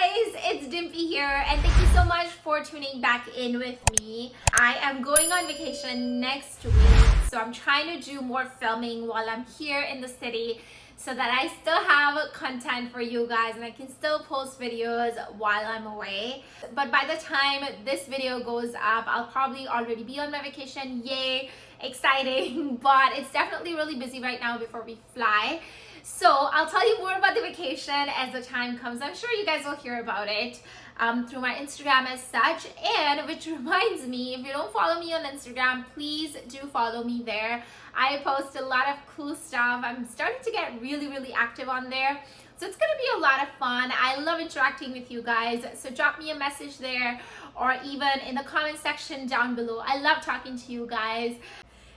guys, it's Dimpy here, and thank you so much for tuning back in with me. I am going on vacation next week, so I'm trying to do more filming while I'm here in the city so that I still have content for you guys and I can still post videos while I'm away. But by the time this video goes up, I'll probably already be on my vacation. Yay, exciting, but it's definitely really busy right now before we fly. So I'll tell you more about the vacation as the time comes. I'm sure you guys will hear about it through my Instagram as such. And which reminds me, if you don't follow me on Instagram, please do follow me there. I post a lot of cool stuff. I'm starting to get really active on there. So it's gonna be a lot of fun. I love interacting with you guys. So drop me a message there or even in the comment section down below. I love talking to you guys.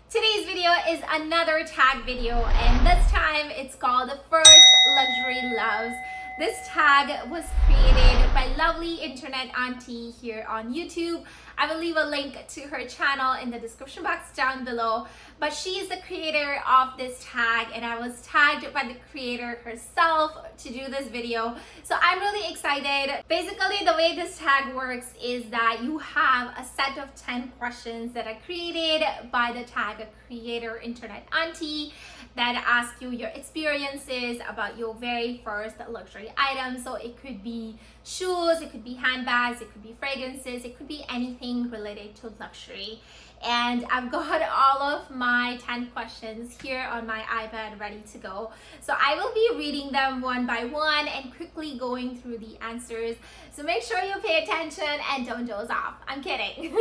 Today's video is another tag video, and this time it's called First Luxury Loves. This tag was created by lovely Internet-Aunty here on YouTube. I will leave a link to her channel in the description box down below, but she is the creator of this tag and I was tagged by the creator herself to do this video. So I'm really excited. Basically, the way this tag works is that you have a set of 10 questions that are created by the tag creator Internet-Aunty that ask you your experiences about your very first luxury item. So it could be shoes, it could be handbags, it could be fragrances, it could be anything related to luxury. And I've got all of my 10 questions here on my iPad ready to go. So I will be reading them one by one and quickly going through the answers. So make sure you pay attention and don't doze off. I'm kidding.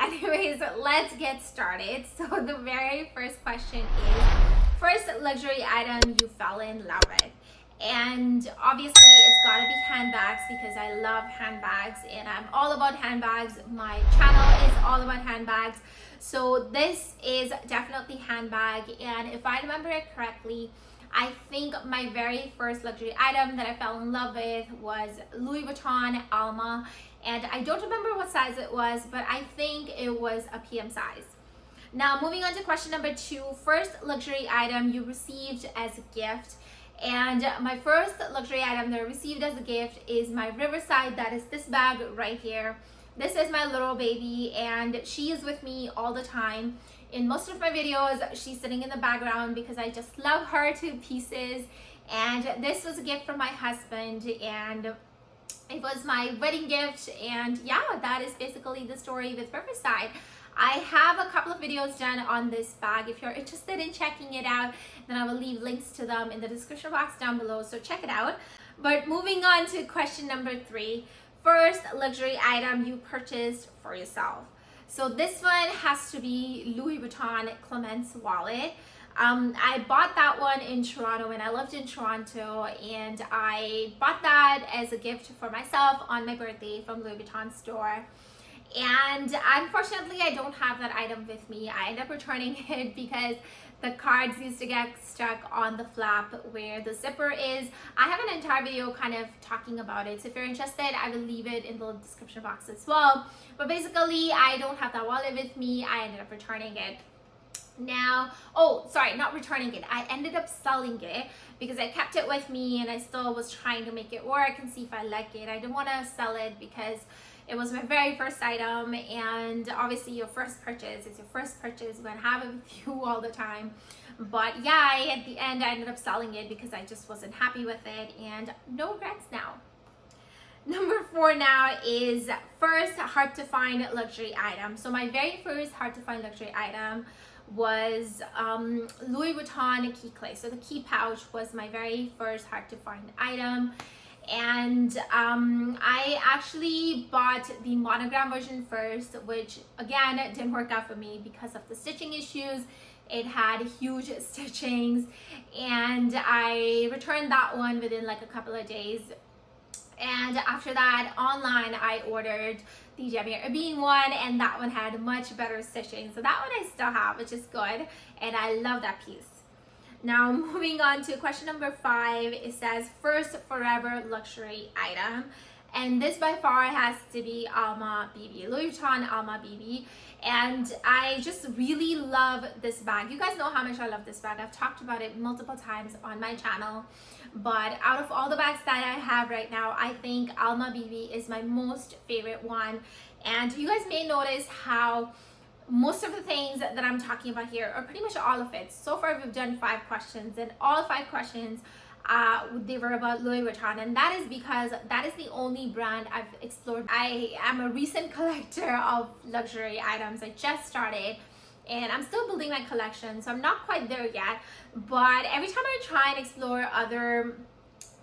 Anyways, let's get started. So the very first question is, first luxury item you fell in love with. And obviously it's gotta be handbags because I love handbags and I'm all about handbags. My channel is all about handbags. So this is definitely handbag, and if I remember it correctly, I think my very first luxury item that I fell in love with was Louis Vuitton Alma, and I don't remember what size it was, but I think it was a PM size. Now moving on to question number 2, first luxury item you received as a gift. And my first luxury item that I received as a gift is my Riverside. That is this bag right here. This is my little baby and she is with me all the time. In most of my videos, she's sitting in the background because I just love her to pieces. And this was a gift from my husband and it was my wedding gift. And yeah, that is basically the story with Riverside. I have a couple of videos done on this bag. If you're interested in checking it out, then I will leave links to them in the description box down below, so check it out. But moving on to question number 3, first luxury item you purchased for yourself. So this one has to be Louis Vuitton CLEMANCE wallet. I bought that one in Toronto when I lived in Toronto, and I bought that as a gift for myself on my birthday from Louis Vuitton store. And unfortunately I don't have that item with me. I ended up returning it because the cards used to get stuck on the flap where the zipper is. I have an entire video kind of talking about it, so if you're interested I will leave it in the description box as well. But basically I don't have that wallet with me. I ended up returning it. Now, oh sorry, not returning it, I ended up selling it because I kept it with me and I still was trying to make it work and see if I like it. I didn't want to sell it because it was my very first item, and obviously your first purchase is your first purchase. You're gonna have it with you all the time. But yeah, at the end I ended up selling it because I just wasn't happy with it, and no regrets now. Number 4 now is first hard to find luxury item. So my very first hard to find luxury item was Louis Vuitton key case. So the key pouch was my very first hard to find item. And I actually bought the monogram version first, which again didn't work out for me because of the stitching issues. It had huge stitchings and I returned that one within like a couple of days. And after that, online I ordered the Jamie Irvine one, and that one had much better stitching. So that one I still have, which is good, and I love that piece. Now moving on to question number 5, it says first forever luxury item. and this by far has to be Alma BB, Louis Vuitton Alma BB. And I just really love this bag. You guys know how much I love this bag. I've talked about it multiple times on my channel, but out of all the bags that I have right now, I think Alma BB is my most favorite one. And you guys may notice how most of the things that I'm talking about here, or pretty much all of it, so far we've done 5 questions, and all 5 questions they were about Louis Vuitton, and that is because that is the only brand I've explored. I am a recent collector of luxury items. I just started and I'm still building my collection, so I'm not quite there yet, but every time I try and explore other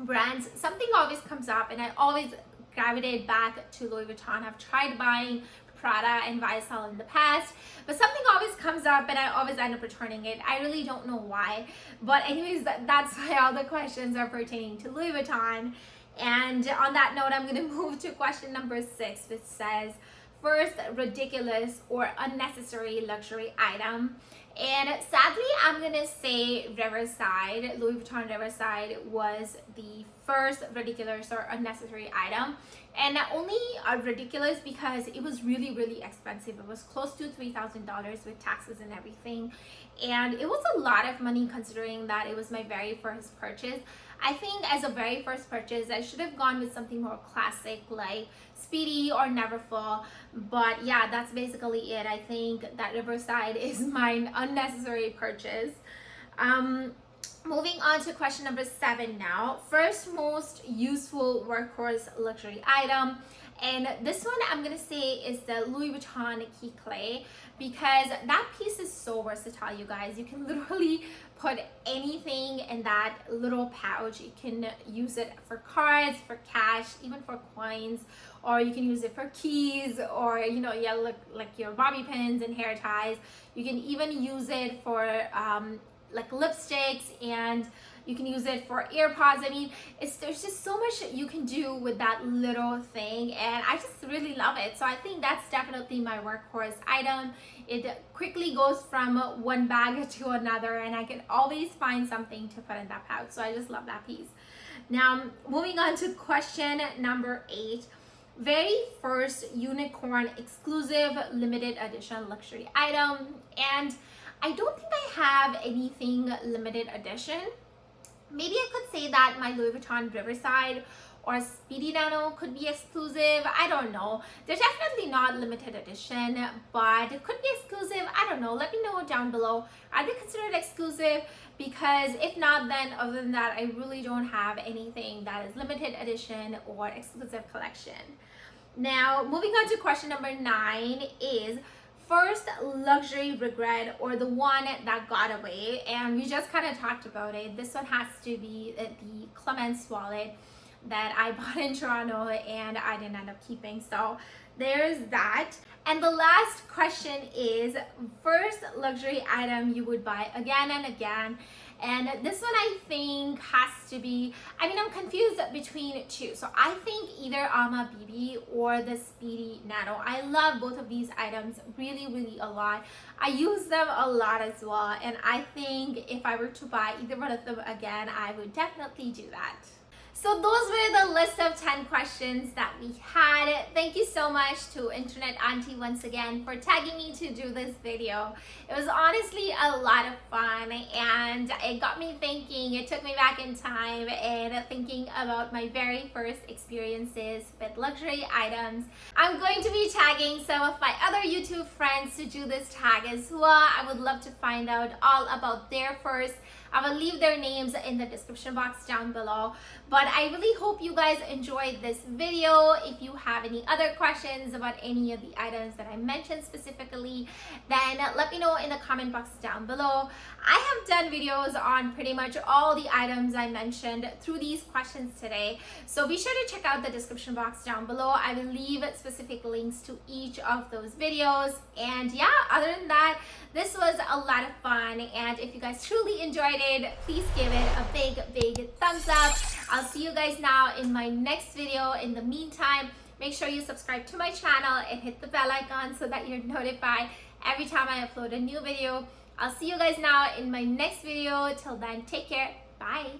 brands, something always comes up and I always gravitate back to Louis Vuitton. I've tried buying Prada and YSL in the past, but something always comes up and I always end up returning it. I really don't know why, but anyways, that's why all the questions are pertaining to Louis Vuitton. And on that note, I'm going to move to question number 6, which says, first ridiculous or unnecessary luxury item. And sadly, I'm gonna say Riverside. Louis Vuitton Riverside was the first ridiculous or unnecessary item. And not only ridiculous because it was really expensive. It was close to $3,000 with taxes and everything. And it was a lot of money considering that it was my very first purchase. I think as a very first purchase, I should have gone with something more classic like Speedy or Neverfull. But yeah, that's basically it. I think that Riverside is my unnecessary purchase. Moving on to question number 7 now. First most useful workhorse luxury item. And this one I'm gonna say is the Louis Vuitton CLES, because that piece is so versatile, you guys. You can literally put anything in that little pouch. You can use it for cards, for cash, even for coins, or you can use it for keys, or like your bobby pins and hair ties. You can even use it for like lipsticks, and you can use it for AirPods. I mean, there's just so much you can do with that little thing, and I just really love it. So I think that's definitely my workhorse item. It quickly goes from one bag to another, and I can always find something to put in that pouch. So I just love that piece. Now, moving on to question number 8. Very first unicorn exclusive limited edition luxury item. And I don't think I have anything limited edition. Maybe I could say that my Louis Vuitton Riverside or Speedy Nano could be exclusive. I don't know. They're definitely not limited edition, but it could be exclusive. I don't know. Let me know down below. Are they considered exclusive? Because if not, then other than that, I really don't have anything that is limited edition or exclusive collection. Now, moving on to question number 9 is first luxury regret, or the one that got away. And we just kind of talked about it. This one has to be the CLEMANCE wallet that I bought in Toronto and I didn't end up keeping. So there's that. And the last question is first luxury item you would buy again and again. And this one I think has to be, I mean, I'm confused between 2. So I think either Alma BB or the Speedy Nano. I love both of these items really a lot. I use them a lot as well. And I think if I were to buy either one of them again, I would definitely do that. So those were the list of 10 questions that we had. Thank you so much to Internet-Aunty once again for tagging me to do this video. It was honestly a lot of fun, and it got me thinking. It took me back in time and thinking about my very first experiences with luxury items. I'm going to be tagging some of my other YouTube friends to do this tag as well. I would love to find out all about their first. I will leave their names in the description box down below. But I really hope you guys enjoyed this video. If you have any other questions about any of the items that I mentioned specifically, then let me know in the comment box down below. I have done videos on pretty much all the items I mentioned through these questions today. So be sure to check out the description box down below. I will leave specific links to each of those videos. And yeah, other than that, this was a lot of fun. And if you guys truly enjoyed it, please give it a big thumbs up. I'll see you guys now in my next video. In the meantime, make sure you subscribe to my channel and hit the bell icon so that you're notified every time I upload a new video. I'll see you guys now in my next video. Till then, take care. Bye.